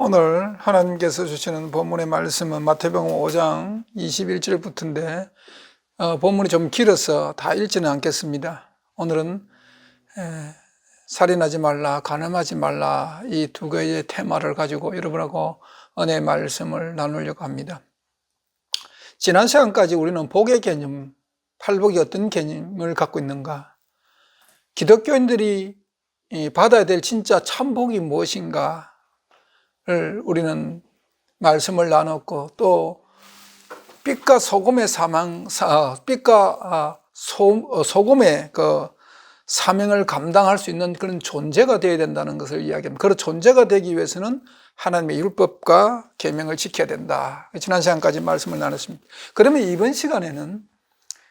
오늘 하나님께서 주시는 본문의 말씀은 마태복음 5장 21절부터인데 본문이 좀 길어서 다 읽지는 않겠습니다. 오늘은 살인하지 말라, 간음하지 말라 이 두 개의 테마를 가지고 여러분하고 은혜의 말씀을 나누려고 합니다. 지난 시간까지 우리는 복의 개념, 팔복이 어떤 개념을 갖고 있는가, 기독교인들이 받아야 될 진짜 참복이 무엇인가를 우리는 말씀을 나눴고, 또 빛과 소금의 소금의 그 사명을 감당할 수 있는 그런 존재가 되어야 된다는 것을 이야기합니다. 그런 존재가 되기 위해서는 하나님의 율법과 계명을 지켜야 된다. 지난 시간까지 말씀을 나눴습니다. 그러면 이번 시간에는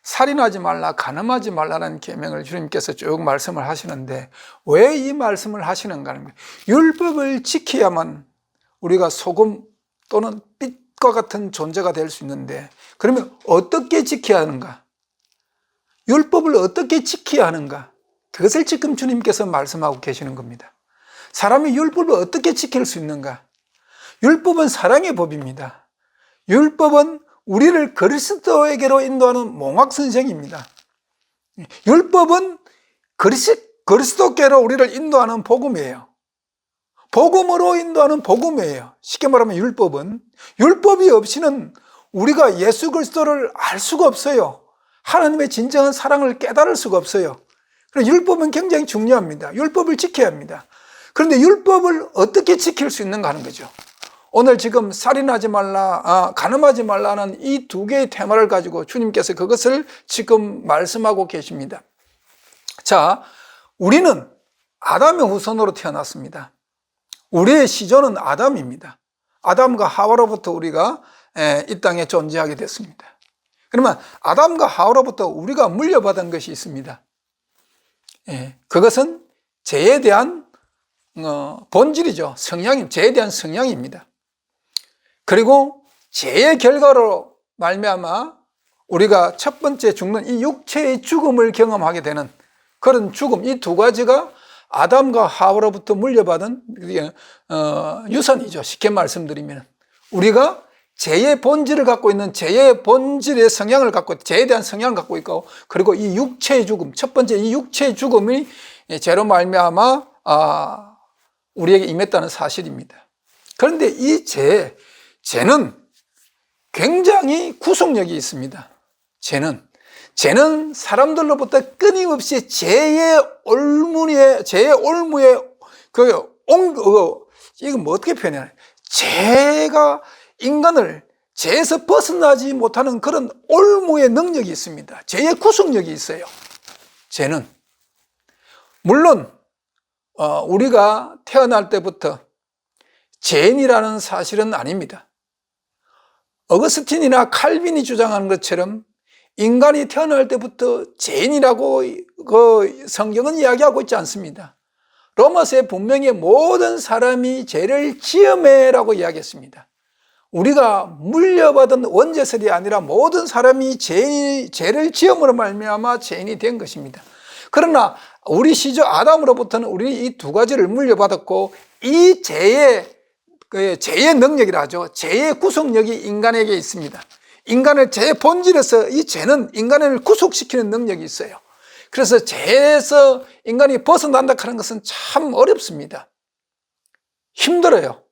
살인하지 말라, 간음하지 말라는 계명을 주님께서 쭉 말씀을 하시는데, 왜 이 말씀을 하시는가 하는 거예요. 율법을 지켜야만 우리가 소금 또는 빛과 같은 존재가 될 수 있는데, 그러면 어떻게 지켜야 하는가? 율법을 어떻게 지켜야 하는가? 그것을 지금 주님께서 말씀하고 계시는 겁니다. 사람이 율법을 어떻게 지킬 수 있는가? 율법은 사랑의 법입니다. 율법은 우리를 그리스도에게로 인도하는 몽학선생입니다. 율법은 그리스도께로 우리를 인도하는 복음이에요. 복음으로 인도하는 복음이에요. 쉽게 말하면 율법이 없이는 우리가 예수 그리스도를 알 수가 없어요. 하나님의 진정한 사랑을 깨달을 수가 없어요. 그래서 율법은 굉장히 중요합니다. 율법을 지켜야 합니다. 그런데 율법을 어떻게 지킬 수 있는가 하는 거죠. 오늘 지금 살인하지 말라, 간음하지 말라는 이 두 개의 테마를 가지고 주님께서 그것을 지금 말씀하고 계십니다. 자, 우리는 아담의 후손으로 태어났습니다. 우리의 시조는 아담입니다. 아담과 하와로부터 우리가 이 땅에 존재하게 됐습니다. 그러면 아담과 하와로부터 우리가 물려받은 것이 있습니다. 그것은 죄에 대한 본질이죠. 죄에 대한 성향입니다. 그리고 죄의 결과로 말미암아 우리가 첫 번째 죽는 이 육체의 죽음을 경험하게 되는 그런 죽음, 이 두 가지가 아담과 하와로부터 물려받은 유산이죠. 쉽게 말씀드리면 우리가 죄의 본질을 갖고 있는, 죄의 본질의 성향을 갖고, 죄에 대한 성향을 갖고 있고, 그리고 이 육체의 죽음, 첫 번째 이 육체의 죽음이 죄로 말미암아 우리에게 임했다는 사실입니다. 그런데 이 죄는 굉장히 구속력이 있습니다. 죄는 사람들로부터 끊임없이 죄의 올무에 이거 뭐 어떻게 표현해야 해요? 죄가 인간을 죄에서 벗어나지 못하는 그런 올무의 능력이 있습니다. 죄의 구속력이 있어요. 죄는 물론 우리가 태어날 때부터 죄인이라는 사실은 아닙니다. 어거스틴이나 칼빈이 주장하는 것처럼 인간이 태어날 때부터 죄인이라고 그 성경은 이야기하고 있지 않습니다. 로마서에 분명히 모든 사람이 죄를 지음해라고 이야기했습니다. 우리가 물려받은 원죄설이 아니라 모든 사람이 죄를 지음으로 말미암아 죄인이 된 것입니다. 그러나 우리 시조 아담으로부터는 우리 이 두 가지를 물려받았고, 이 죄의 능력이라 하죠. 죄의 구속력이 인간에게 있습니다. 인간을 죄의 본질에서 이 죄는 인간을 구속시키는 능력이 있어요. 그래서 죄에서 인간이 벗어난다 하는 것은 참 어렵습니다. 힘들어요.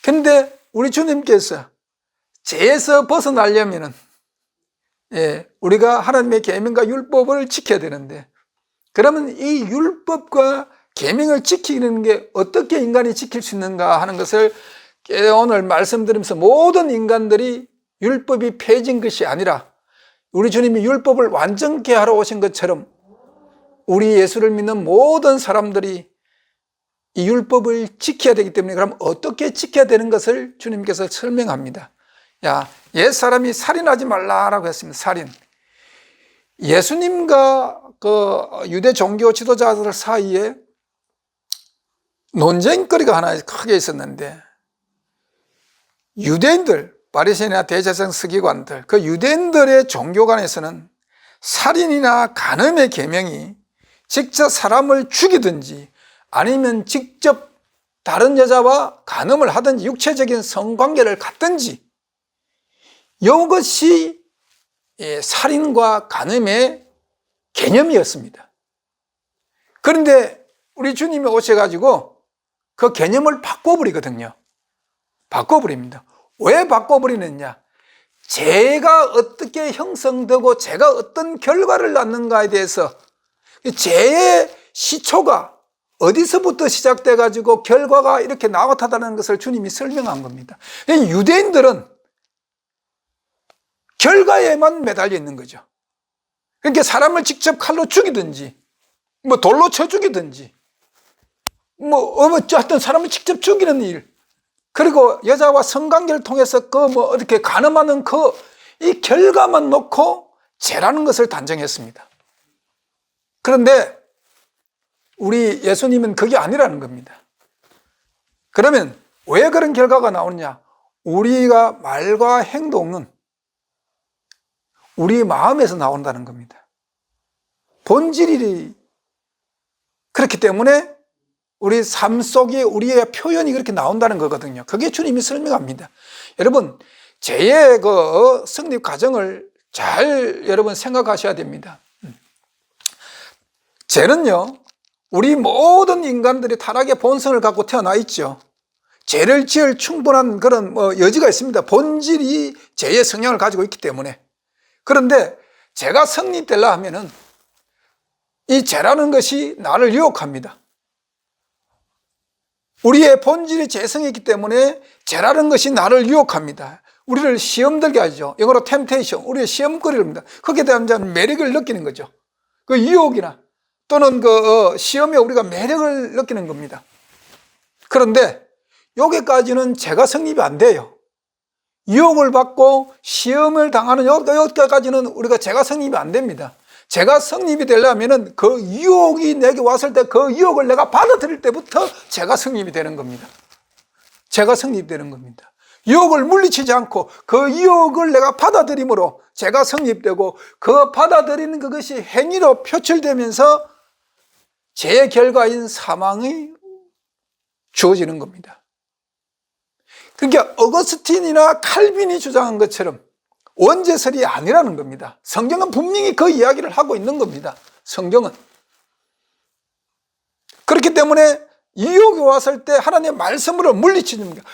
근데 우리 주님께서 죄에서 벗어나려면은 우리가 하나님의 계명과 율법을 지켜야 되는데, 그러면 이 율법과 계명을 지키는 게 어떻게 인간이 지킬 수 있는가 하는 것을 오늘 말씀드리면서, 모든 인간들이 율법이 폐해진 것이 아니라 우리 주님이 율법을 완전케 하러 오신 것처럼 우리 예수를 믿는 모든 사람들이 이 율법을 지켜야 되기 때문에, 그럼 어떻게 지켜야 되는 것을 주님께서 설명합니다. 옛사람이 살인하지 말라라고 했습니다. 살인. 예수님과 그 유대 종교 지도자들 사이에 논쟁거리가 하나 크게 있었는데, 유대인들, 바리새인이나 대제사장 서기관들, 그 유대인들의 종교관에서는 살인이나 간음의 계명이 직접 사람을 죽이든지 아니면 직접 다른 여자와 간음을 하든지 육체적인 성관계를 갖든지 이것이 살인과 간음의 개념이었습니다. 그런데 우리 주님이 오셔가지고 그 개념을 바꿔버리거든요. 바꿔버립니다. 왜 바꿔버리느냐? 죄가 어떻게 형성되고 죄가 어떤 결과를 낳는가에 대해서 죄의 시초가 어디서부터 시작돼 가지고 결과가 이렇게 나타나는 것을 주님이 설명한 겁니다. 유대인들은 결과에만 매달려 있는 거죠. 그러니까 사람을 직접 칼로 죽이든지 돌로 쳐 죽이든지 어떤 사람을 직접 죽이는 일, 그리고 여자와 성관계를 통해서 이렇게 간음하는 이 결과만 놓고 죄라는 것을 단정했습니다. 그런데 우리 예수님은 그게 아니라는 겁니다. 그러면 왜 그런 결과가 나오느냐? 우리가 말과 행동은 우리 마음에서 나온다는 겁니다. 본질이 그렇기 때문에 우리 삶 속에 우리의 표현이 그렇게 나온다는 거거든요. 그게 주님이 설명합니다. 여러분, 죄의 성립 과정을 잘 여러분 생각하셔야 됩니다. 죄는요, 우리 모든 인간들이 타락의 본성을 갖고 태어나 있죠. 죄를 지을 충분한 그런 여지가 있습니다. 본질이 죄의 성향을 가지고 있기 때문에. 그런데 죄가 성립되려 하면은 이 죄라는 것이 나를 유혹합니다. 우리의 본질이 죄성이기 때문에 죄라는 것이 나를 유혹합니다. 우리를 시험 들게 하죠. 영어로 temptation, 우리의 시험거리를 합니다. 거기에 대한 매력을 느끼는 거죠. 그 유혹이나 또는 시험에 우리가 매력을 느끼는 겁니다. 그런데 여기까지는 죄가 성립이 안 돼요. 유혹을 받고 시험을 당하는 여기까지는 우리가 죄가 성립이 안 됩니다. 죄가 성립이 되려면 그 유혹이 내게 왔을 때 그 유혹을 내가 받아들일 때부터 죄가 성립이 되는 겁니다. 죄가 성립되는 겁니다. 유혹을 물리치지 않고 그 유혹을 내가 받아들임으로 죄가 성립되고 그 받아들이는 그것이 행위로 표출되면서 죄의 결과인 사망이 주어지는 겁니다. 그러니까 어거스틴이나 칼빈이 주장한 것처럼 원죄설이 아니라는 겁니다. 성경은 분명히 그 이야기를 하고 있는 겁니다. 성경은. 그렇기 때문에 유혹이 왔을 때 하나님의 말씀으로 물리치는 겁니다.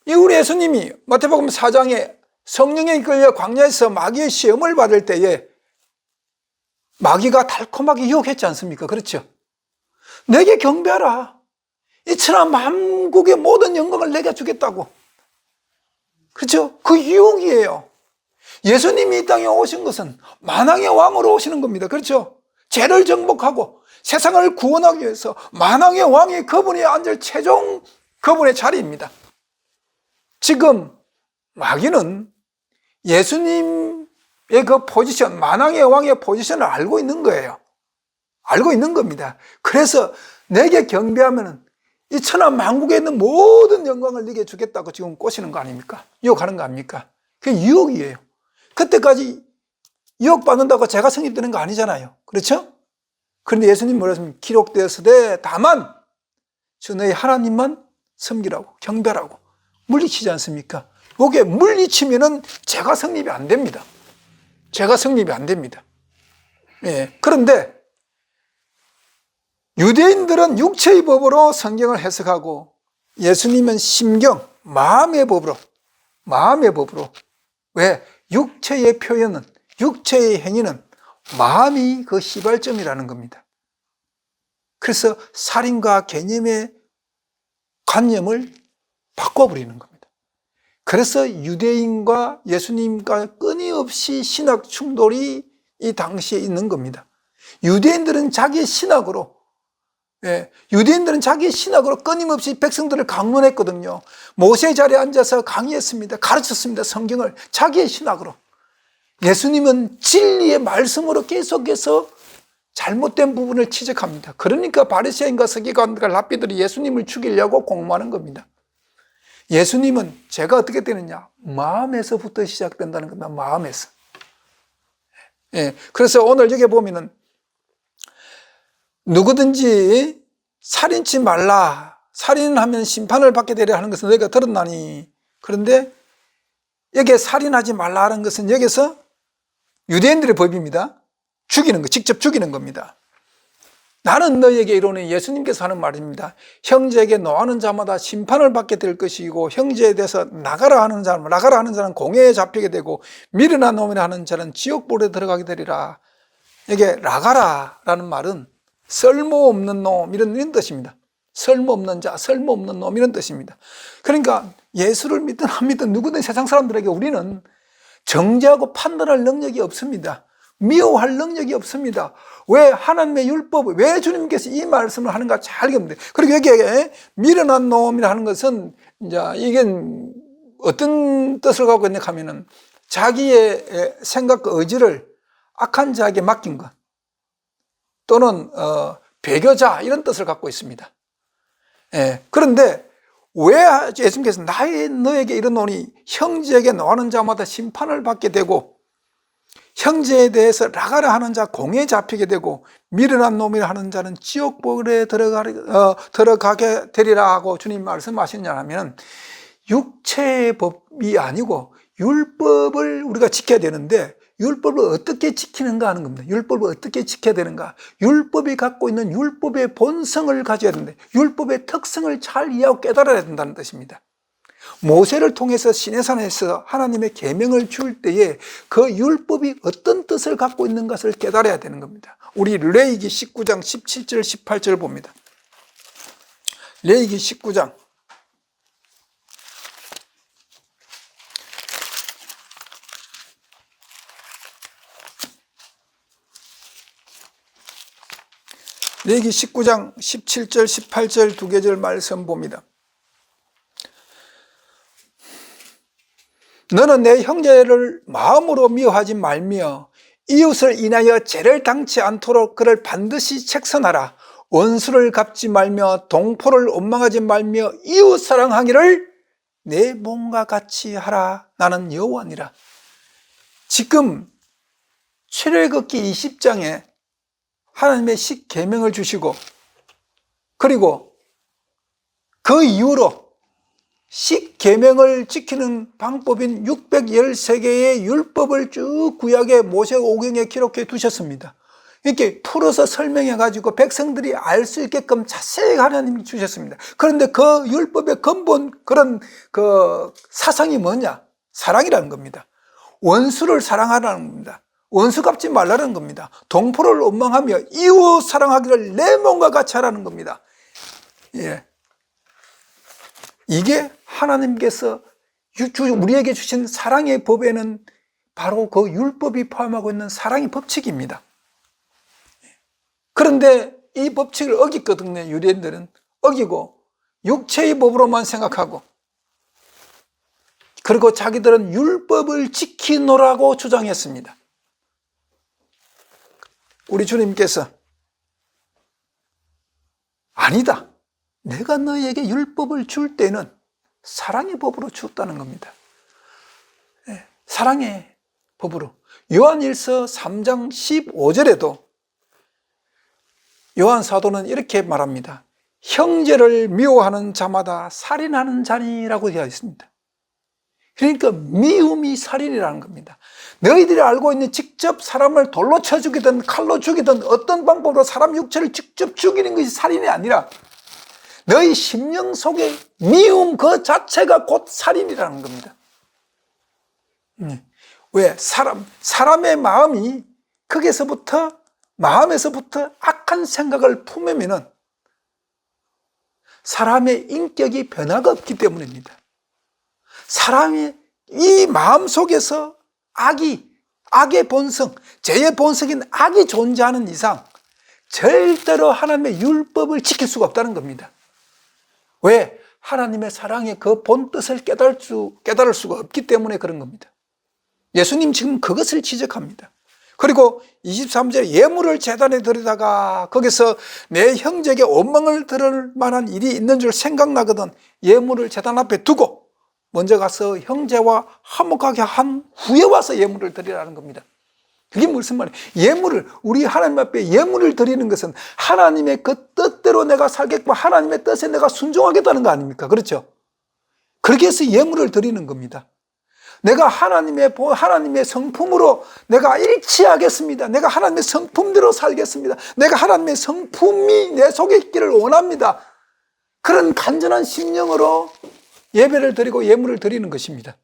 우리 예수님이 마태복음 4장에 성령에 이끌려 광야에서 마귀의 시험을 받을 때에 마귀가 달콤하게 유혹했지 않습니까? 그렇죠? 내게 경배하라. 이 천하 만국의 모든 영광을 내게 주겠다고. 그렇죠? 그 유혹이에요. 예수님이 이 땅에 오신 것은 만왕의 왕으로 오시는 겁니다. 그렇죠? 죄를 정복하고 세상을 구원하기 위해서 만왕의 왕이 그분이 앉을 최종 그분의 자리입니다. 지금 마귀는 예수님의 그 포지션, 만왕의 왕의 포지션을 알고 있는 거예요. 알고 있는 겁니다. 그래서 내게 경배하면 이 천하 만국에 있는 모든 영광을 네게 주겠다고 지금 꼬시는 거 아닙니까? 유혹하는 거 아닙니까? 그게 유혹이에요. 그때까지 유혹받는다고 죄가 성립되는 거 아니잖아요. 그렇죠? 그런데 예수님 뭐라 했습니까? 기록되었으되 다만 주 너희 하나님만 섬기라고 경배하라고 물리치지 않습니까? 이게 물리치면은 죄가 성립이 안 됩니다. 죄가 성립이 안 됩니다. 예. 그런데 유대인들은 육체의 법으로 성경을 해석하고 예수님은 심경, 마음의 법으로 왜? 육체의 표현은, 육체의 행위는 마음이 그 시발점이라는 겁니다. 그래서 살인과 개념의 관념을 바꿔버리는 겁니다. 그래서 유대인과 예수님과 끊임없이 신학 충돌이 이 당시에 있는 겁니다. 유대인들은 자기의 신학으로 끊임없이 백성들을 강론했거든요. 모세의 자리에 앉아서 강의했습니다. 가르쳤습니다. 성경을 자기의 신학으로. 예수님은 진리의 말씀으로 계속해서 잘못된 부분을 지적합니다. 그러니까 바리새인과 서기관과 랍비들이 예수님을 죽이려고 공모하는 겁니다. 예수님은 죄가 어떻게 되느냐? 마음에서부터 시작된다는 겁니다. 마음에서. 그래서 오늘 여기 보면은 누구든지 살인치 말라, 살인하면 심판을 받게 되려 하는 것은 너희가 들었나니. 그런데 여기에 살인하지 말라 하는 것은 여기서 유대인들의 법입니다. 죽이는 거, 직접 죽이는 겁니다. 나는 너희에게 이르노니, 예수님께서 하는 말입니다. 형제에게 노하는 자마다 심판을 받게 될 것이고, 형제에 대해서 나가라 하는 자는 공회에 잡히게 되고, 미련한 놈이라 하는 자는 지옥불에 들어가게 되리라. 이게 나가라라는 말은 쓸모없는 놈, 이런 뜻입니다. 쓸모없는 자, 쓸모없는 놈, 이런 뜻입니다. 그러니까 예수를 믿든 안 믿든 누구든 세상 사람들에게 우리는 정죄하고 판단할 능력이 없습니다. 미워할 능력이 없습니다. 왜 하나님의 율법, 왜 주님께서 이 말씀을 하는가 잘 알겠는데. 그리고 여기에 미련한 놈이라 하는 것은 이제 이게 어떤 뜻을 갖고 있냐 하면은 자기의 생각과 의지를 악한 자에게 맡긴 것 또는 배교자, 이런 뜻을 갖고 있습니다. 예, 그런데 왜 예수님께서 너에게 이르노니 형제에게 노하는 자마다 심판을 받게 되고, 형제에 대해서 나가라 하는 자 공에 잡히게 되고, 미련한 놈이라 하는 자는 지옥불에 들어가게 되리라 하고 주님 말씀하시냐 하면, 육체의 법이 아니고 율법을 우리가 지켜야 되는데, 율법을 어떻게 지키는가 하는 겁니다. 율법을 어떻게 지켜야 되는가. 율법이 갖고 있는 율법의 본성을 가져야 되는데, 율법의 특성을 잘 이해하고 깨달아야 된다는 뜻입니다. 모세를 통해서 시내산에서 하나님의 계명을 줄 때에 그 율법이 어떤 뜻을 갖고 있는 것을 깨달아야 되는 겁니다. 우리 레위기 19장 17절 18절 봅니다. 레위기 19장 레위기 19장 17절 18절 두 계절 말씀 봅니다. 너는 내 형제를 마음으로 미워하지 말며 이웃을 인하여 죄를 당치 않도록 그를 반드시 책선하라. 원수를 갚지 말며 동포를 원망하지 말며 이웃 사랑하기를 내 몸과 같이 하라. 나는 여호와니라. 지금 출애굽기 20장에 하나님의 십계명을 주시고, 그리고 그 이후로 십계명을 지키는 방법인 613개의 율법을 쭉 구약의 모세오경에 기록해 두셨습니다. 이렇게 풀어서 설명해 가지고 백성들이 알 수 있게끔 자세히 하나님이 주셨습니다. 그런데 그 율법의 근본 그런 그 사상이 뭐냐? 사랑이라는 겁니다. 원수를 사랑하라는 겁니다. 원수 갚지 말라는 겁니다. 동포를 원망하며 이웃 사랑하기를 내 몸과 같이 하라는 겁니다. 예. 이게 하나님께서 우리에게 주신 사랑의 법에는 바로 그 율법이 포함하고 있는 사랑의 법칙입니다. 그런데 이 법칙을 어겼거든요. 유대인들은 어기고 육체의 법으로만 생각하고, 그리고 자기들은 율법을 지키노라고 주장했습니다. 우리 주님께서 아니다, 내가 너희에게 율법을 줄 때는 사랑의 법으로 주었다는 겁니다. 사랑의 법으로. 요한일서 3장 15절에도 요한 사도는 이렇게 말합니다. 형제를 미워하는 자마다 살인하는 자니라고 되어 있습니다. 그러니까 미움이 살인이라는 겁니다. 너희들이 알고 있는 직접 사람을 돌로 쳐 죽이든 칼로 죽이든 어떤 방법으로 사람 육체를 직접 죽이는 것이 살인이 아니라 너희 심령 속에 미움 그 자체가 곧 살인이라는 겁니다. 왜? 사람의 마음이 마음에서부터 악한 생각을 품으면은 사람의 인격이 변화가 없기 때문입니다. 사람이 이 마음 속에서 악의 본성, 죄의 본성인 악이 존재하는 이상 절대로 하나님의 율법을 지킬 수가 없다는 겁니다. 왜? 하나님의 사랑의 그 본뜻을 깨달을 수가 없기 때문에 그런 겁니다. 예수님 지금 그것을 지적합니다. 그리고 23절에 예물을 제단에 드리다가 거기서 내 형제에게 원망을 들을 만한 일이 있는 줄 생각나거든 예물을 제단 앞에 두고 먼저 가서 형제와 화목하게 한 후에 와서 예물을 드리라는 겁니다. 그게 무슨 말이에요? 우리 하나님 앞에 예물을 드리는 것은 하나님의 그 뜻 뜻대로 내가 살겠고 하나님의 뜻에 내가 순종하겠다는 거 아닙니까? 그렇죠? 그렇게 해서 예물을 드리는 겁니다. 내가 하나님의 성품으로 내가 일치하겠습니다. 내가 하나님의 성품대로 살겠습니다. 내가 하나님의 성품이 내 속에 있기를 원합니다. 그런 간절한 심령으로 예배를 드리고 예물을 드리는 것입니다.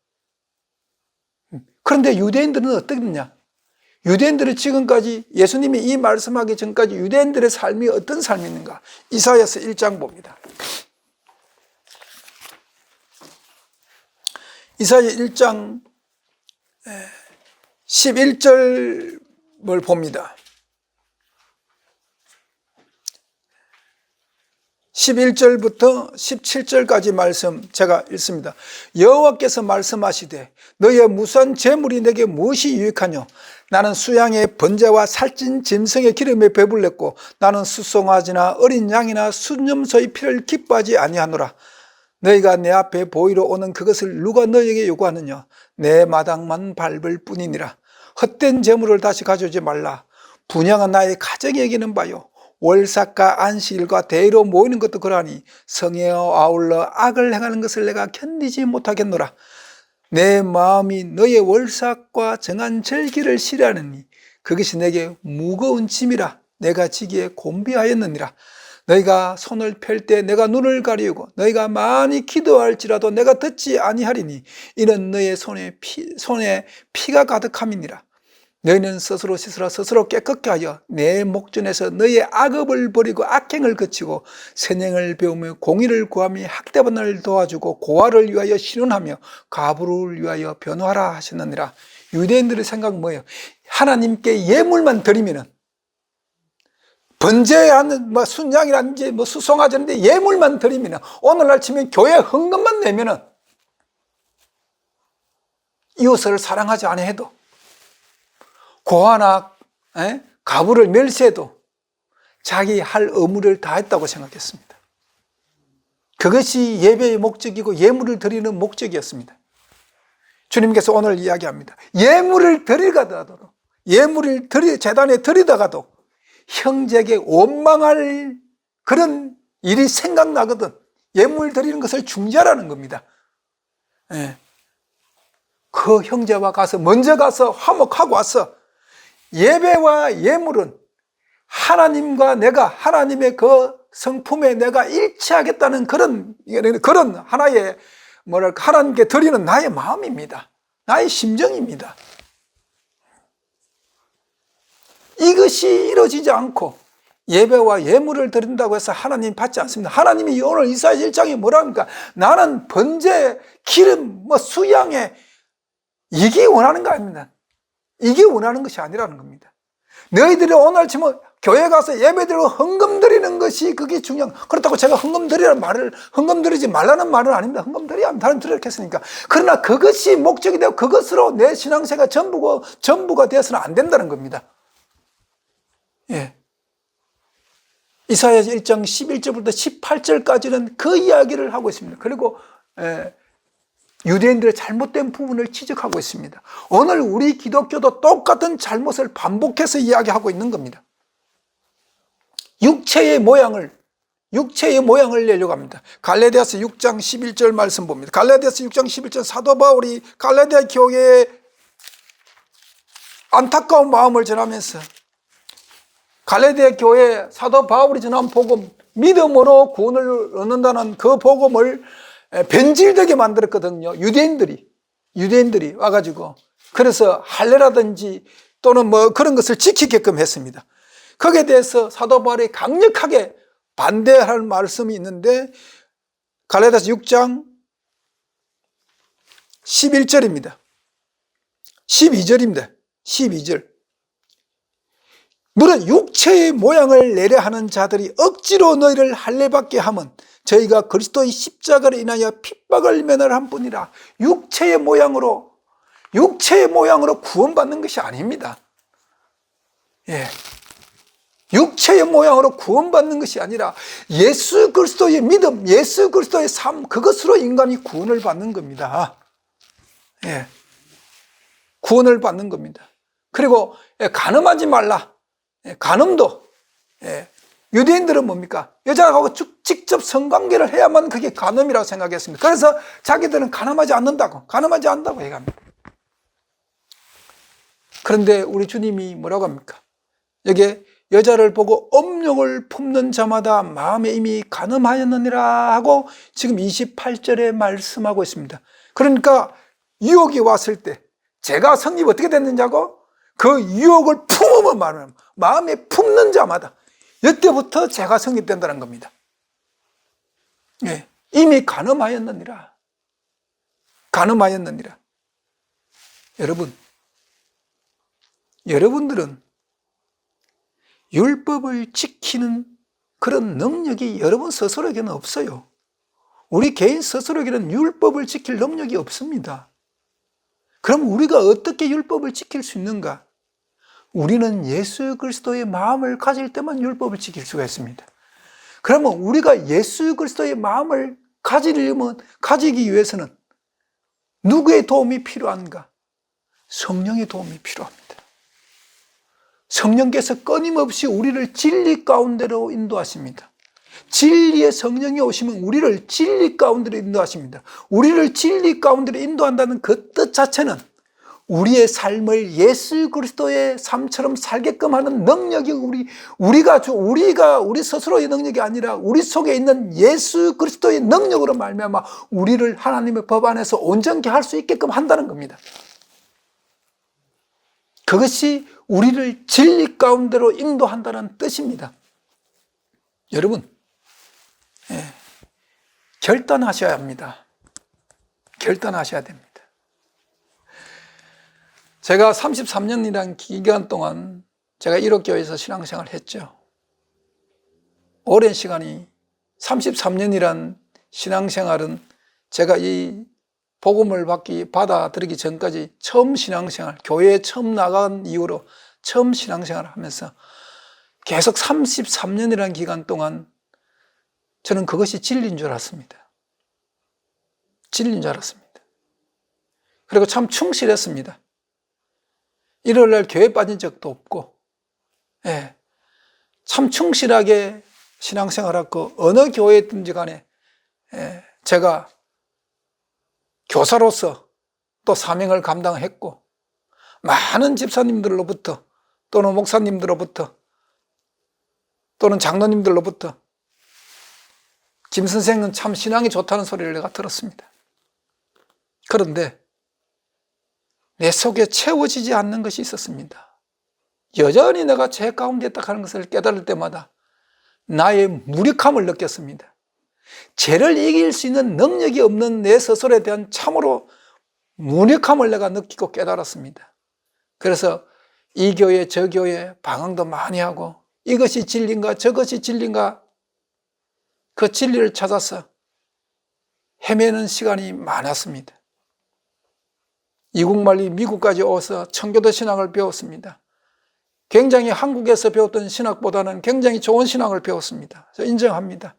그런데 유대인들은 어떻겠느냐? 유대인들은 지금까지 예수님이 이 말씀하기 전까지 유대인들의 삶이 어떤 삶이었는가? 이사야서 1장 봅니다. 이사야 1장 11절을 봅니다. 11절부터 17절까지 말씀 제가 읽습니다. 여호와께서 말씀하시되 너희의 무수한 재물이 내게 무엇이 유익하뇨? 나는 수양의 번제와 살찐 짐승의 기름에 배불렀고 나는 수송아지나 어린 양이나 순염소의 피를 기뻐하지 아니하노라. 너희가 내 앞에 보이러 오는 그것을 누가 너희에게 요구하느냐? 내 마당만 밟을 뿐이니라. 헛된 재물을 다시 가져오지 말라. 분양한 나의 가정이 여기는 바요. 월삭과 안식일과 대의로 모이는 것도 그러하니 성에 아울러 악을 행하는 것을 내가 견디지 못하겠노라. 내 마음이 너의 월삭과 정한 절기를 싫어하느니 그것이 내게 무거운 짐이라. 내가 지기에 곤비하였느니라. 너희가 손을 펼 때 내가 눈을 가리우고 너희가 많이 기도할지라도 내가 듣지 아니하리니 이는 너의 손에 피가 가득함이니라. 너희는 스스로 씻으라. 스스로 깨끗게 하여 내 목전에서 너희의 악업을 버리고 악행을 그치고 선행을 배우며 공의를 구하며 학대반을 도와주고 고아를 위하여 신원하며 과부를 위하여 변호하라 하셨느니라. 유대인들의 생각은 뭐예요? 하나님께 예물만 드리면은 번제하는 순양이라든지 수송아지인데 예물만 드리면은 오늘날 치면 교회 헌금만 내면은 이웃을 사랑하지 아니해도 고아나 가부를 멸시해도 자기 할 의무를 다했다고 생각했습니다. 그것이 예배의 목적이고 예물을 드리는 목적이었습니다. 주님께서 오늘 이야기합니다. 예물을 드리더라도 예물을 제단에 드리다가도 형제에게 원망할 그런 일이 생각나거든 예물 드리는 것을 중지하라는 겁니다. 그 형제와 가서 먼저 가서 화목하고 와서 예배와 예물은 하나님과 내가 하나님의 그 성품에 내가 일치하겠다는 그런 하나의 하나님께 드리는 나의 마음입니다. 나의 심정입니다. 이것이 이루어지지 않고 예배와 예물을 드린다고 해서 하나님 받지 않습니다. 하나님이 오늘 이사야 1장에 뭐라 합니까? 나는 번제, 기름, 수양에 이게 원하는 거 아닙니다. 이게 원하는 것이 아니라는 겁니다. 너희들이 오늘 지금 교회 가서 예배드리고 헌금 드리는 것이 그게 중요한. 그렇다고 제가 헌금 드리지 말라는 말은 아닙니다. 헌금 드려야 합니다. 다른 드리라고 했으니까. 그러나 그것이 목적이 되고 그것으로 내 신앙생활 전부가 되어서는 안 된다는 겁니다. 예. 이사야 1장 11절부터 18절까지는 그 이야기를 하고 있습니다. 그리고 유대인들의 잘못된 부분을 지적하고 있습니다. 오늘 우리 기독교도 똑같은 잘못을 반복해서 이야기하고 있는 겁니다. 육체의 모양을 내려고 합니다. 갈라디아서 6장 11절 말씀 봅니다. 갈라디아서 6장 11절 사도 바울이 갈라디아 교회에 안타까운 마음을 전하면서 갈라디아 교회 사도 바울이 전한 복음, 믿음으로 구원을 얻는다는 그 복음을 변질되게 만들었거든요. 유대인들이 와가지고 그래서 할례라든지 또는 그런 것을 지키게끔 했습니다. 거기에 대해서 사도 바울이 강력하게 반대할 말씀이 있는데 갈라디아서 6장 11절입니다. 12절입니다. 12절. 물론 육체의 모양을 내려 하는 자들이 억지로 너희를 할례받게 하면 저희가 그리스도의 십자가를 인하여 핍박을 면할 뿐이라. 육체의 모양으로 구원받는 것이 아닙니다. 예. 육체의 모양으로 구원받는 것이 아니라 예수 그리스도의 믿음, 예수 그리스도의 삶, 그것으로 인간이 구원을 받는 겁니다. 예. 구원을 받는 겁니다. 그리고 간음하지 말라. 간음도 유대인들은 뭡니까? 여자하고 직접 성관계를 해야만 그게 간음이라고 생각했습니다. 그래서 자기들은 간음하지 않는다고 얘기합니다. 그런데 우리 주님이 뭐라고 합니까? 여기에 여자를 보고 엄욕을 품는 자마다 마음에 이미 간음하였느니라 하고 지금 28절에 말씀하고 있습니다. 그러니까 유혹이 왔을 때 제가 성립이 어떻게 됐는지하고 그 유혹을 품으면 말하면 마음에 품는 자마다 이때부터 제가 성립된다는 겁니다. 예, 이미 간음하였느니라. 여러분들은 율법을 지키는 그런 능력이 여러분 스스로에게는 없어요. 우리 개인 스스로에게는 율법을 지킬 능력이 없습니다. 그럼 우리가 어떻게 율법을 지킬 수 있는가? 우리는 예수 그리스도의 마음을 가질 때만 율법을 지킬 수가 있습니다. 그러면 우리가 예수 그리스도의 마음을 가지기 위해서는 누구의 도움이 필요한가? 성령의 도움이 필요합니다. 성령께서 끊임없이 우리를 진리 가운데로 인도하십니다. 진리의 성령이 오시면 우리를 진리 가운데로 인도하십니다. 우리를 진리 가운데로 인도한다는 그 뜻 자체는 우리의 삶을 예수 그리스도의 삶처럼 살게끔 하는 능력이 우리 스스로의 능력이 아니라 우리 속에 있는 예수 그리스도의 능력으로 말미암아 우리를 하나님의 법 안에서 온전케 할 수 있게끔 한다는 겁니다. 그것이 우리를 진리 가운데로 인도한다는 뜻입니다. 여러분, 결단하셔야 합니다. 결단하셔야 됩니다. 제가 33년이라는 기간 동안 제가 1호교회에서 신앙생활을 했죠. 오랜 시간이 33년이란 신앙생활은 제가 이 복음을 받아들이기 전까지 처음 신앙생활, 교회에 처음 나간 이후로 처음 신앙생활을 하면서 계속 33년이라는 기간 동안 저는 그것이 진리인 줄 알았습니다. 진리인 줄 알았습니다. 그리고 참 충실했습니다. 일요일날 교회 빠진 적도 없고, 참 충실하게 신앙생활하고 어느 교회에 있든지 간에 제가 교사로서 또 사명을 감당했고 많은 집사님들로부터 또는 목사님들로부터 또는 장로님들로부터 김 선생은 참 신앙이 좋다는 소리를 내가 들었습니다. 그런데 내 속에 채워지지 않는 것이 있었습니다. 여전히 내가 죄 가운데 있다 하는 것을 깨달을 때마다 나의 무력함을 느꼈습니다. 죄를 이길 수 있는 능력이 없는 내 스스로에 대한 참으로 무력함을 내가 느끼고 깨달았습니다. 그래서 이 교회 저 교회 방황도 많이 하고 이것이 진리인가 저것이 진리인가 그 진리를 찾아서 헤매는 시간이 많았습니다. 이국만리 미국까지 와서 청교도 신학을 배웠습니다. 굉장히 한국에서 배웠던 신학보다는 굉장히 좋은 신학을 배웠습니다. 저 인정합니다.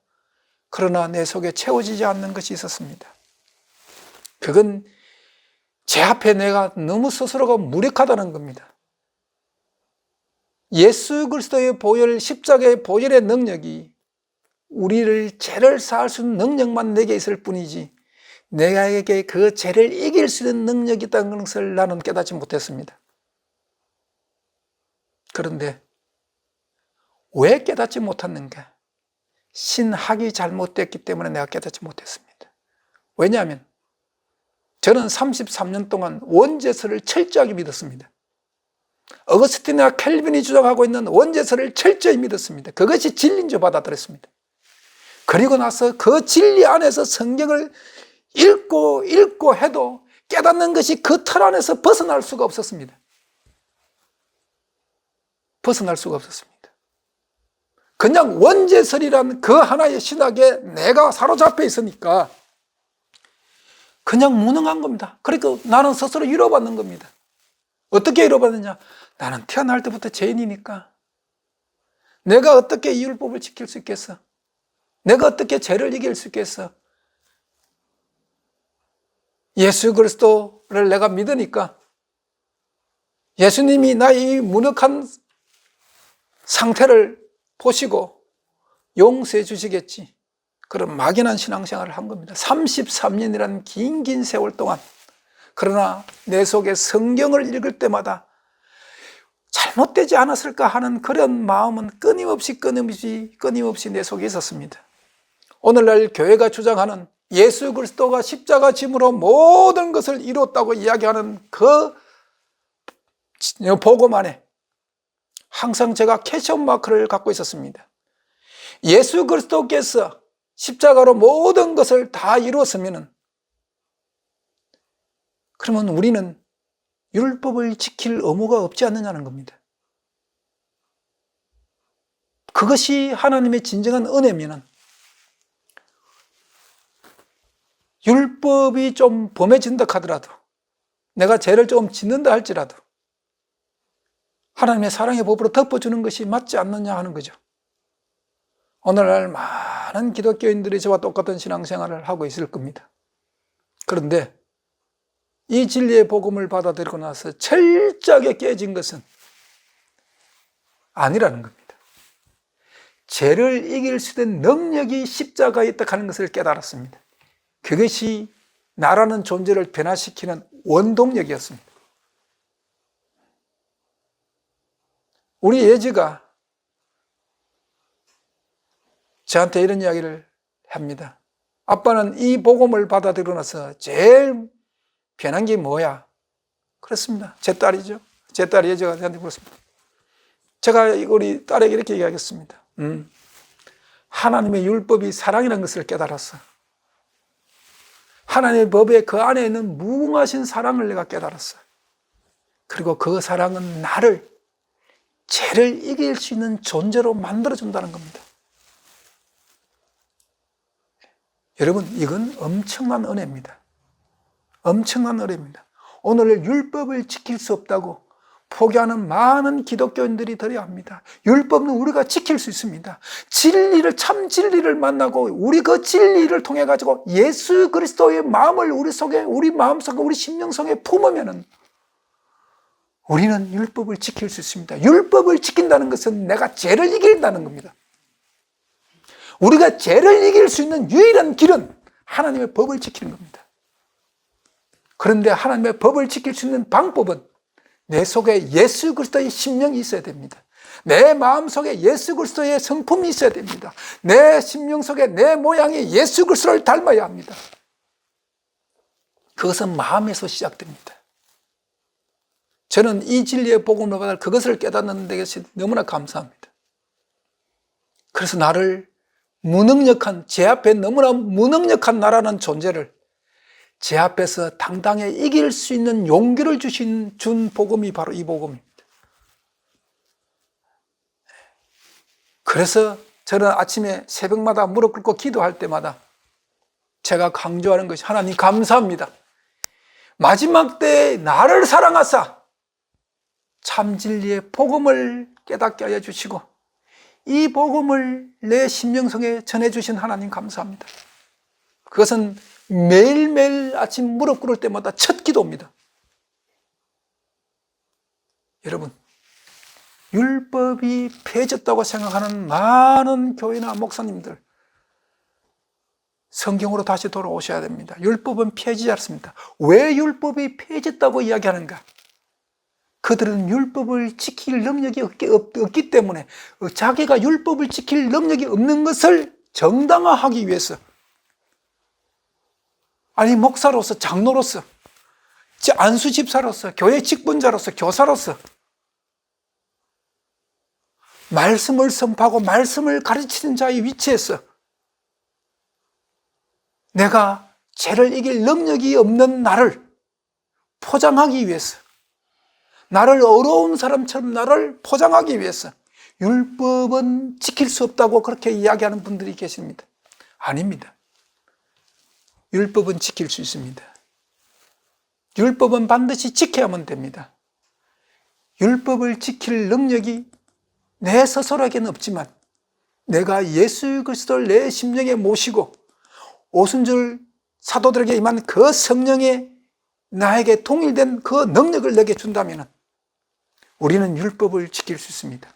그러나 내 속에 채워지지 않는 것이 있었습니다. 그건 제 앞에 내가 너무 스스로가 무력하다는 겁니다. 예수 그리스도의 보혈, 십자가의 보혈의 능력이 우리를 죄를 사할 수 있는 능력만 내게 있을 뿐이지 내게 그 죄를 이길 수 있는 능력이 있다는 것을 나는 깨닫지 못했습니다. 그런데 왜 깨닫지 못했는가? 신학이 잘못됐기 때문에 내가 깨닫지 못했습니다. 왜냐하면 저는 33년 동안 원죄설을 철저하게 믿었습니다. 어거스틴이나 켈빈이 주장하고 있는 원죄설을 철저히 믿었습니다. 그것이 진리인 줄 받아들였습니다. 그리고 나서 그 진리 안에서 성경을 읽고 해도 깨닫는 것이 그 틀 안에서 벗어날 수가 없었습니다. 벗어날 수가 없었습니다. 그냥 원죄설이란 그 하나의 신학에 내가 사로잡혀 있으니까 그냥 무능한 겁니다. 그러니까 나는 스스로 위로받는 겁니다. 어떻게 위로받느냐? 나는 태어날 때부터 죄인이니까 내가 어떻게 이 율법을 지킬 수 있겠어? 내가 어떻게 죄를 이길 수 있겠어? 예수 그리스도를 내가 믿으니까 예수님이 나의 무력한 상태를 보시고 용서해 주시겠지. 그런 막연한 신앙생활을 한 겁니다. 33년이라는 긴 세월 동안. 그러나 내 속에 성경을 읽을 때마다 잘못되지 않았을까 하는 그런 마음은 끊임없이 내 속에 있었습니다. 오늘날 교회가 주장하는 예수 그리스도가 십자가 짐으로 모든 것을 이뤘다고 이야기하는 그 복음 안에 항상 제가 캐션 마크를 갖고 있었습니다. 예수 그리스도께서 십자가로 모든 것을 다 이루었으면 그러면 우리는 율법을 지킬 의무가 없지 않느냐는 겁니다. 그것이 하나님의 진정한 은혜면 율법이 좀 범해진다 하더라도 내가 죄를 좀 짓는다 할지라도 하나님의 사랑의 법으로 덮어주는 것이 맞지 않느냐 하는 거죠. 오늘날 많은 기독교인들이 저와 똑같은 신앙생활을 하고 있을 겁니다. 그런데 이 진리의 복음을 받아들이고 나서 철저하게 깨진 것은 아니라는 겁니다. 죄를 이길 수 있는 능력이 십자가에 있다 하는 것을 깨달았습니다. 그것이 나라는 존재를 변화시키는 원동력이었습니다. 우리 예지가 저한테 이런 이야기를 합니다. 아빠는 이 복음을 받아들이고 나서 제일 변한 게 뭐야? 그렇습니다. 제 딸이죠. 제 딸 예지가 저한테 물었습니다. 제가 우리 딸에게 이렇게 얘기하겠습니다. 하나님의 율법이 사랑이라는 것을 깨달았어. 하나님의 법에 그 안에 있는 무궁하신 사랑을 내가 깨달았어. 그리고 그 사랑은 나를 죄를 이길 수 있는 존재로 만들어준다는 겁니다. 여러분, 이건 엄청난 은혜입니다. 엄청난 은혜입니다. 오늘 율법을 지킬 수 없다고 포기하는 많은 기독교인들이 들어야 합니다. 율법은 우리가 지킬 수 있습니다. 진리를, 참 진리를 만나고 우리 그 진리를 통해 가지고 예수 그리스도의 마음을 우리 속에, 우리 마음속에, 우리 심령속에 품으면은 우리는 율법을 지킬 수 있습니다. 율법을 지킨다는 것은 내가 죄를 이긴다는 겁니다. 우리가 죄를 이길 수 있는 유일한 길은 하나님의 법을 지키는 겁니다. 그런데 하나님의 법을 지킬 수 있는 방법은 내 속에 예수 그리스도의 심령이 있어야 됩니다. 내 마음 속에 예수 그리스도의 성품이 있어야 됩니다. 내 심령 속에 내 모양이 예수 그리스도를 닮아야 합니다. 그것은 마음에서 시작됩니다. 저는 이 진리의 복음을 받아 그것을 깨닫는 데서 너무나 감사합니다. 그래서 나를 무능력한, 제 앞에 너무나 무능력한 나라는 존재를 제 앞에서 당당히 이길 수 있는 용기를 준 복음이 바로 이 복음입니다. 그래서 저는 아침에 새벽마다 무릎 꿇고 기도할 때마다 제가 강조하는 것이 하나님 감사합니다. 마지막 때에 나를 사랑하사 참 진리의 복음을 깨닫게 하여 주시고 이 복음을 내 심령속에 전해주신 하나님 감사합니다. 그것은 매일매일 아침 무릎 꿇을 때마다 첫 기도입니다. 여러분, 율법이 폐해졌다고 생각하는 많은 교회나 목사님들, 성경으로 다시 돌아오셔야 됩니다. 율법은 폐해지지 않습니다. 왜 율법이 폐해졌다고 이야기하는가? 그들은 율법을 지킬 능력이 없기 때문에 자기가 율법을 지킬 능력이 없는 것을 정당화하기 위해서, 아니 목사로서, 장로로서, 안수 집사로서, 교회 직분자로서, 교사로서 말씀을 선포하고 말씀을 가르치는 자의 위치에서 내가 죄를 이길 능력이 없는 나를 포장하기 위해서, 나를 어려운 사람처럼 나를 포장하기 위해서 율법은 지킬 수 없다고 그렇게 이야기하는 분들이 계십니다. 아닙니다. 율법은 지킬 수 있습니다. 율법은 반드시 지켜야만 됩니다. 율법을 지킬 능력이 내 스스로에게는 없지만 내가 예수 그리스도를 내 심령에 모시고 오순절 사도들에게 임한 그 성령의 나에게 통일된 그 능력을 내게 준다면 우리는 율법을 지킬 수 있습니다.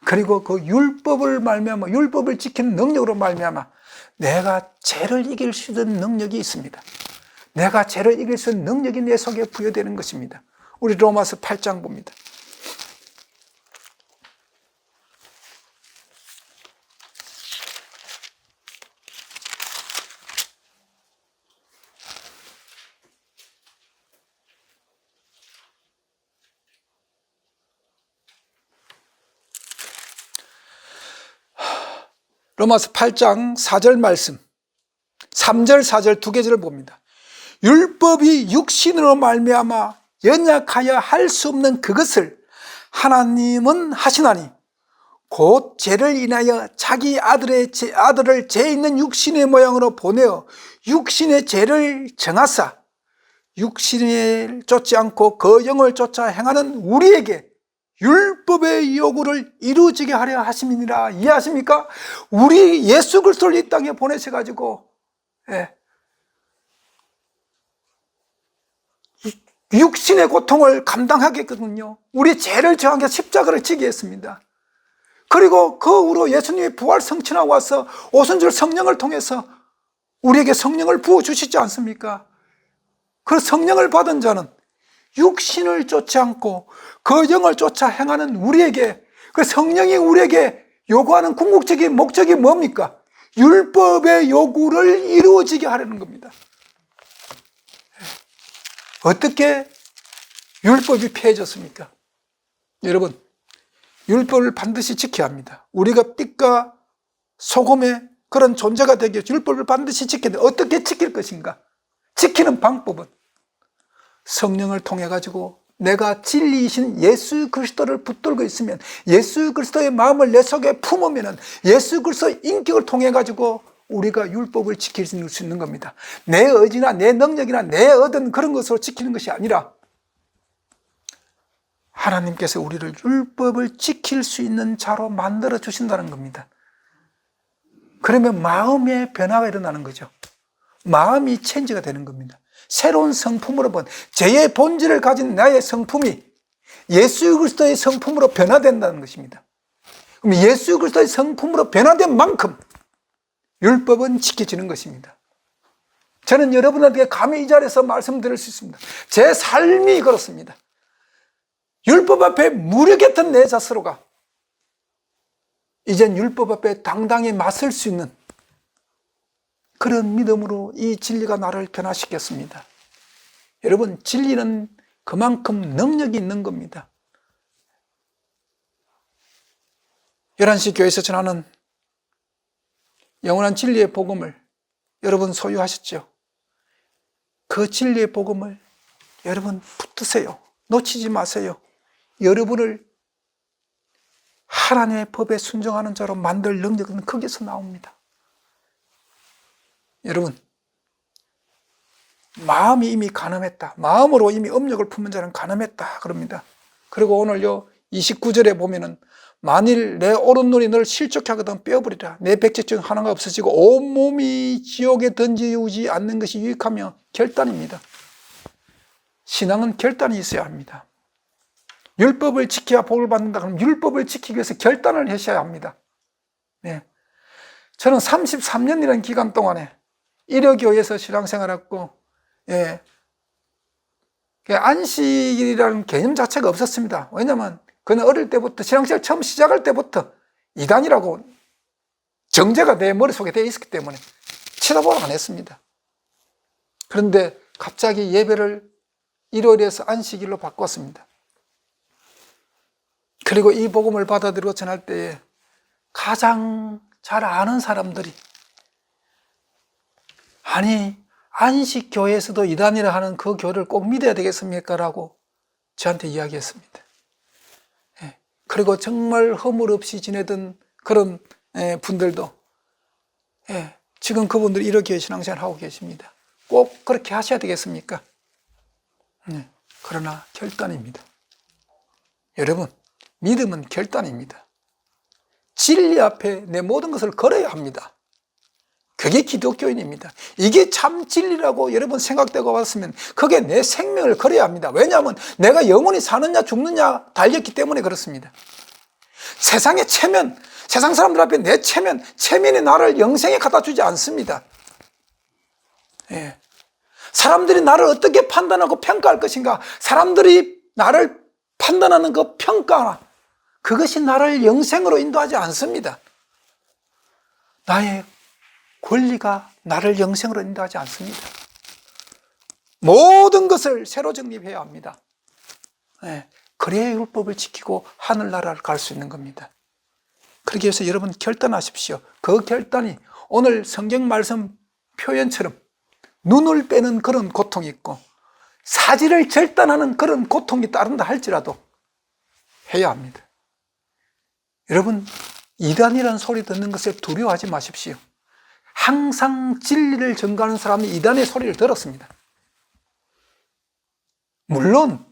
그리고 그 율법을 말미암아, 율법을 지키는 능력으로 말미암아 내가 죄를 이길 수 있는 능력이 있습니다. 내가 죄를 이길 수 있는 능력이 내 속에 부여되는 것입니다. 우리 로마서 8장 봅니다. 로마서 8장 4절 말씀, 3절 4절 두 개절을 봅니다. 율법이 육신으로 말미암아 연약하여 할 수 없는 그것을 하나님은 하시나니 곧 죄를 인하여 자기 아들을 죄 있는 육신의 모양으로 보내어 육신의 죄를 정하사 육신을 쫓지 않고 그 영을 쫓아 행하는 우리에게 율법의 요구를 이루어지게 하려 하심이니라. 이해하십니까? 우리 예수 그리스도를 이 땅에 보내셔가지고 육신의 고통을 감당하겠거든요. 우리 죄를 저항해 십자가를 지게 했습니다. 그리고 그 후로 예수님이 부활 성취하고 와서 오순절 성령을 통해서 우리에게 성령을 부어주시지 않습니까? 그 성령을 받은 자는 육신을 쫓지 않고 그 영을 쫓아 행하는 우리에게, 그 성령이 우리에게 요구하는 궁극적인 목적이 뭡니까? 율법의 요구를 이루어지게 하려는 겁니다. 어떻게 율법이 폐해졌습니까? 여러분, 율법을 반드시 지켜야 합니다. 우리가 빛과 소금의 그런 존재가 되기 위해서 율법을 반드시 지켜야 돼요. 어떻게 지킬 것인가? 지키는 방법은 성령을 통해 가지고 내가 진리이신 예수 그리스도를 붙들고 있으면, 예수 그리스도의 마음을 내 속에 품으면 예수 그리스도의 인격을 통해 가지고 우리가 율법을 지킬 수 있는 겁니다. 내 의지나 내 능력이나 내 얻은 그런 것으로 지키는 것이 아니라 하나님께서 우리를 율법을 지킬 수 있는 자로 만들어 주신다는 겁니다. 그러면 마음의 변화가 일어나는 거죠. 마음이 체인지가 되는 겁니다. 새로운 성품으로 본 죄의 본질을 가진 나의 성품이 예수 그리스도의 성품으로 변화된다는 것입니다. 그럼 예수 그리스도의 성품으로 변화된 만큼 율법은 지켜지는 것입니다. 저는 여러분에게 감히 이 자리에서 말씀드릴 수 있습니다. 제 삶이 그렇습니다. 율법 앞에 무력했던 내 자스로가 이젠 율법 앞에 당당히 맞설 수 있는 그런 믿음으로 이 진리가 나를 변화시켰습니다. 여러분, 진리는 그만큼 능력이 있는 겁니다. 11시 교회에서 전하는 영원한 진리의 복음을 여러분 소유하셨죠? 그 진리의 복음을 여러분 붙드세요. 놓치지 마세요. 여러분을 하나님의 법에 순종하는 자로 만들 능력은 거기서 나옵니다. 여러분, 마음이 이미 가늠했다. 마음으로 이미 업력을 품은 자는 가늠했다. 그럽니다. 그리고 오늘요 29절에 보면은 만일 내 오른눈이 널 실족하게 하거든 빼어버리라. 내 백제증 하나가 없어지고 온몸이 지옥에 던지지 않는 것이 유익하며 결단입니다. 신앙은 결단이 있어야 합니다. 율법을 지켜야 복을 받는다. 그럼 율법을 지키기 위해서 결단을 하셔야 합니다. 네. 저는 33년이라는 기간 동안에 1여 교회에서 신앙생활했고, 안식이라는 개념 자체가 없었습니다. 왜냐하면 그는 어릴 때부터 신앙생활 처음 시작할 때부터 이단이라고 정죄가 내 머릿속에 되어 있었기 때문에 쳐다보라 안 했습니다. 그런데 갑자기 예배를 일요일에서 안식일로 바꿨습니다. 그리고 이 복음을 받아들이고 전할 때에 가장 잘 아는 사람들이 아니 안식교회에서도 이단이라 하는 그 교를 꼭 믿어야 되겠습니까? 라고 저한테 이야기했습니다. 그리고 정말 허물 없이 지내던 그런 분들도 지금 그분들이 이렇게 신앙생활 하고 계십니다. 꼭 그렇게 하셔야 되겠습니까? 그러나 결단입니다. 여러분, 믿음은 결단입니다. 진리 앞에 내 모든 것을 걸어야 합니다. 그게 기독교인입니다. 이게 참 진리라고 여러분 생각되고 왔으면 그게 내 생명을 걸어야 합니다. 왜냐하면 내가 영원히 사느냐 죽느냐 달렸기 때문에 그렇습니다. 세상의 체면, 세상 사람들 앞에 내 체면이 나를 영생에 갖다 주지 않습니다. 예. 사람들이 나를 어떻게 판단하고 평가할 것인가, 사람들이 나를 판단하는 그 평가, 그것이 나를 영생으로 인도하지 않습니다. 나의 권리가 나를 영생으로 인도하지 않습니다. 모든 것을 새로 정립해야 합니다. 예. 그래야 율법을 지키고 하늘나라를 갈 수 있는 겁니다. 그러기 위해서 여러분 결단하십시오. 그 결단이 오늘 성경 말씀 표현처럼 눈을 빼는 그런 고통이 있고 사지를 절단하는 그런 고통이 따른다 할지라도 해야 합니다. 여러분, 이단이라는 소리 듣는 것을 두려워하지 마십시오. 항상 진리를 전가하는 사람이 이단의 소리를 들었습니다. 물론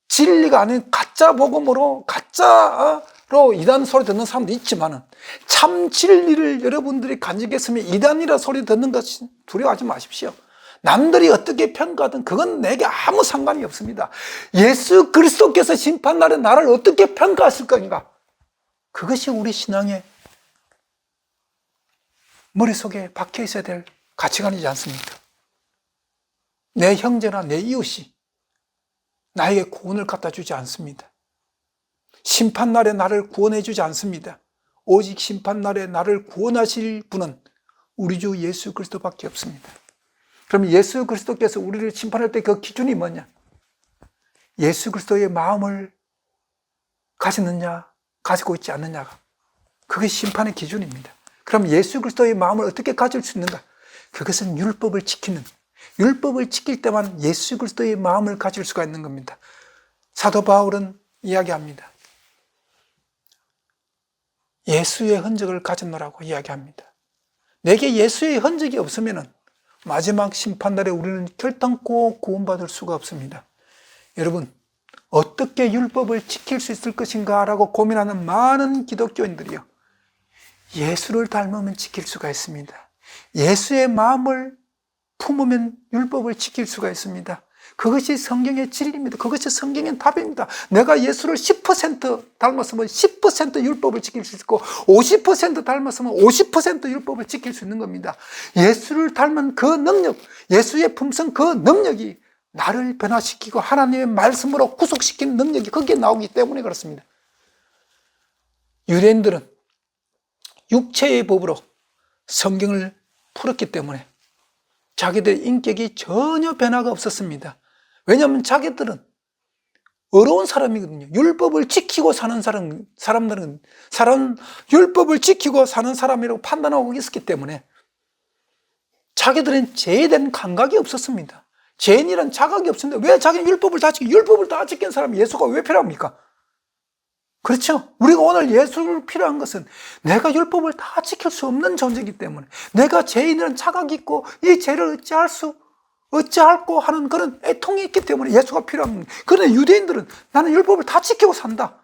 진리가 아닌 가짜 복음으로 가짜로 이단 소리 듣는 사람도 있지만 참 진리를 여러분들이 간직했으면 이단이라 소리 듣는 것이 두려워하지 마십시오. 남들이 어떻게 평가하든 그건 내게 아무 상관이 없습니다. 예수 그리스도께서 심판날에 나를 어떻게 평가하실 건가? 그것이 우리 신앙의 머릿속에 박혀 있어야 될 가치관이지 않습니까? 내 형제나 내 이웃이 나에게 구원을 갖다 주지 않습니다. 심판날에 나를 구원해 주지 않습니다. 오직 심판날에 나를 구원하실 분은 우리 주 예수 그리스도밖에 없습니다. 그럼 예수 그리스도께서 우리를 심판할 때 그 기준이 뭐냐? 예수 그리스도의 마음을 가지느냐, 가지고 있지 않느냐가 그게 심판의 기준입니다. 그럼 예수 그리스도의 마음을 어떻게 가질 수 있는가? 그것은 율법을 지키는, 율법을 지킬 때만 예수 그리스도의 마음을 가질 수가 있는 겁니다. 사도 바울은 이야기합니다. 예수의 흔적을 가졌노라고 이야기합니다. 내게 예수의 흔적이 없으면 마지막 심판날에 우리는 결단코 구원받을 수가 없습니다. 여러분, 어떻게 율법을 지킬 수 있을 것인가 라고 고민하는 많은 기독교인들이요, 예수를 닮으면 지킬 수가 있습니다. 예수의 마음을 품으면 율법을 지킬 수가 있습니다. 그것이 성경의 진리입니다. 그것이 성경의 답입니다. 내가 예수를 10% 닮았으면 10% 율법을 지킬 수 있고 50% 닮았으면 50% 율법을 지킬 수 있는 겁니다. 예수를 닮은 그 능력, 예수의 품성 그 능력이 나를 변화시키고 하나님의 말씀으로 구속시키는 능력이 거기에 나오기 때문에 그렇습니다. 유대인들은 육체의 법으로 성경을 풀었기 때문에 자기들의 인격이 전혀 변화가 없었습니다. 왜냐하면 자기들은 어려운 사람이거든요. 율법을 지키고 사는 사람들은 율법을 지키고 사는 사람이라고 판단하고 있었기 때문에 자기들은 죄에 대한 감각이 없었습니다. 죄인이란 자각이 없습니다. 왜 자기는 율법을 다 지킨 사람이 예수가 왜 필요합니까? 그렇죠? 우리가 오늘 예수를 필요한 것은 내가 율법을 다 지킬 수 없는 존재이기 때문에 내가 죄인이라는 자각이 있고 이 죄를 어찌할꼬 하는 그런 애통이 있기 때문에 예수가 필요한 겁니다. 그런데 유대인들은 나는 율법을 다 지키고 산다.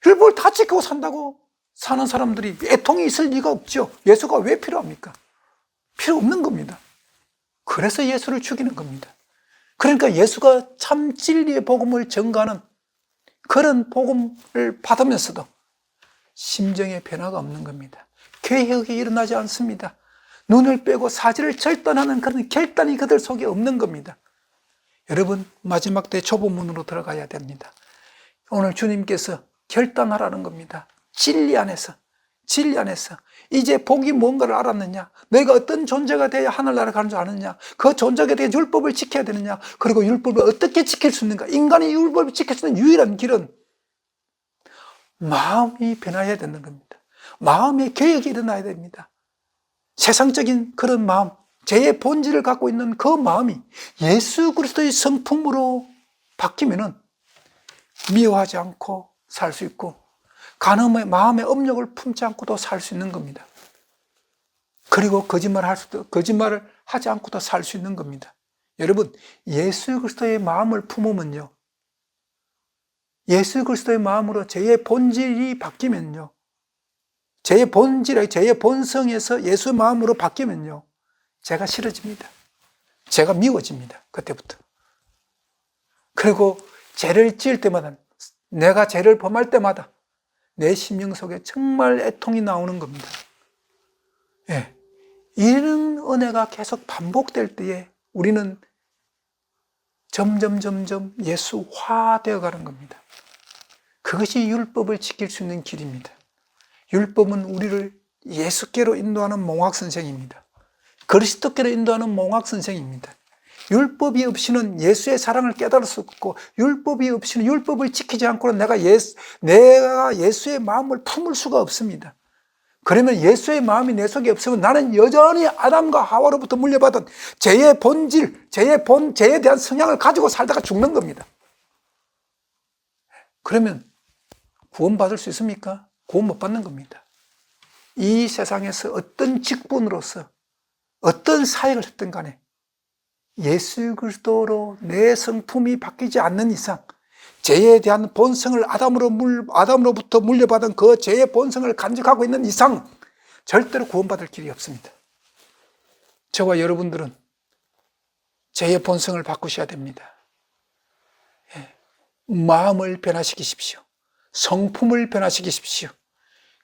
율법을 다 지키고 산다고 사는 사람들이 애통이 있을 리가 없죠. 예수가 왜 필요합니까? 필요 없는 겁니다. 그래서 예수를 죽이는 겁니다. 그러니까 예수가 참 진리의 복음을 전가하는 그런 복음을 받으면서도 심정의 변화가 없는 겁니다. 개혁이 일어나지 않습니다. 눈을 빼고 사지를 절단하는 그런 결단이 그들 속에 없는 겁니다. 여러분, 마지막 때 좁은 문으로 들어가야 됩니다. 오늘 주님께서 결단하라는 겁니다. 진리 안에서 이제 복이 뭔가를 알았느냐, 내가 어떤 존재가 돼야 하늘나라 가는 줄 아느냐, 그 존재가 돼야 율법을 지켜야 되느냐, 그리고 율법을 어떻게 지킬 수 있는가. 인간이 율법을 지킬 수 있는 유일한 길은 마음이 변화해야 되는 겁니다. 마음의 개혁이 일어나야 됩니다. 세상적인 그런 마음, 죄의 본질을 갖고 있는 그 마음이 예수 그리스도의 성품으로 바뀌면은 미워하지 않고 살 수 있고 간음의 마음의 업력을 품지 않고도 살 수 있는 겁니다. 그리고 거짓말을 하지 않고도 살 수 있는 겁니다. 여러분, 예수 그리스도의 마음을 품으면요, 예수 그리스도의 마음으로 죄의 본질이 바뀌면요, 죄의 본성에서 예수의 마음으로 바뀌면요, 죄가 싫어집니다. 죄가 미워집니다. 그때부터. 그리고 죄를 지을 때마다, 내가 죄를 범할 때마다 내 심령 속에 정말 애통이 나오는 겁니다. 예. 이런 은혜가 계속 반복될 때에 우리는 점점 예수화되어 가는 겁니다. 그것이 율법을 지킬 수 있는 길입니다. 율법은 우리를 예수께로 인도하는 몽학선생입니다. 그리스도께로 인도하는 몽학선생입니다. 율법이 없이는 예수의 사랑을 깨달을 수 없고, 율법이 없이는, 율법을 지키지 않고는 내가 예수의 마음을 품을 수가 없습니다. 그러면 예수의 마음이 내 속에 없으면 나는 여전히 아담과 하와로부터 물려받은 죄의 본질, 죄에 대한 성향을 가지고 살다가 죽는 겁니다. 그러면 구원받을 수 있습니까? 구원 못 받는 겁니다. 이 세상에서 어떤 직분으로서 어떤 사역을 했든 간에 예수 그리스도로 내 성품이 바뀌지 않는 이상, 죄에 대한 본성을 아담으로부터 물려받은 그 죄의 본성을 간직하고 있는 이상 절대로 구원받을 길이 없습니다. 저와 여러분들은 죄의 본성을 바꾸셔야 됩니다. 마음을 변화시키십시오. 성품을 변화시키십시오.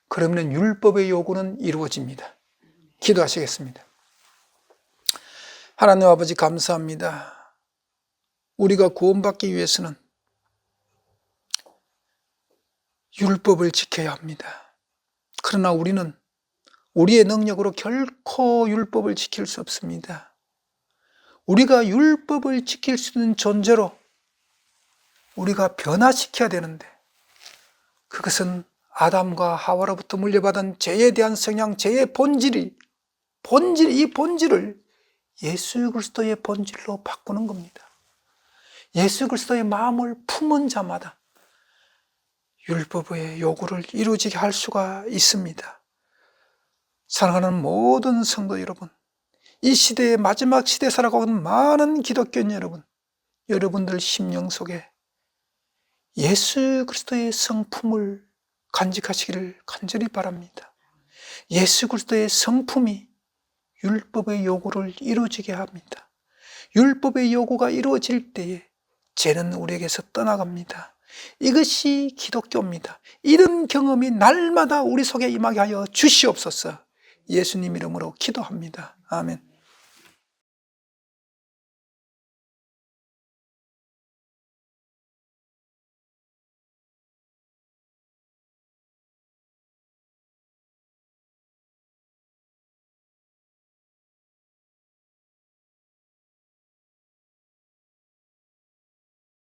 그러면 율법의 요구는 이루어집니다. 기도하시겠습니다. 하나님 아버지 감사합니다. 우리가 구원받기 위해서는 율법을 지켜야 합니다. 그러나 우리는 우리의 능력으로 결코 율법을 지킬 수 없습니다. 우리가 율법을 지킬 수 있는 존재로 우리가 변화시켜야 되는데, 그것은 아담과 하와로부터 물려받은 죄에 대한 성향, 죄의 이 본질을 예수 그리스도의 본질로 바꾸는 겁니다. 예수 그리스도의 마음을 품은 자마다 율법의 요구를 이루어지게 할 수가 있습니다. 사랑하는 모든 성도 여러분, 이 시대의 마지막 시대에 살아가고 있는 많은 기독교인 여러분, 여러분들 심령 속에 예수 그리스도의 성품을 간직하시기를 간절히 바랍니다. 예수 그리스도의 성품이 율법의 요구를 이루어지게 합니다. 율법의 요구가 이루어질 때에 죄는 우리에게서 떠나갑니다. 이것이 기독교입니다. 이런 경험이 날마다 우리 속에 임하게 하여 주시옵소서. 예수님 이름으로 기도합니다. 아멘.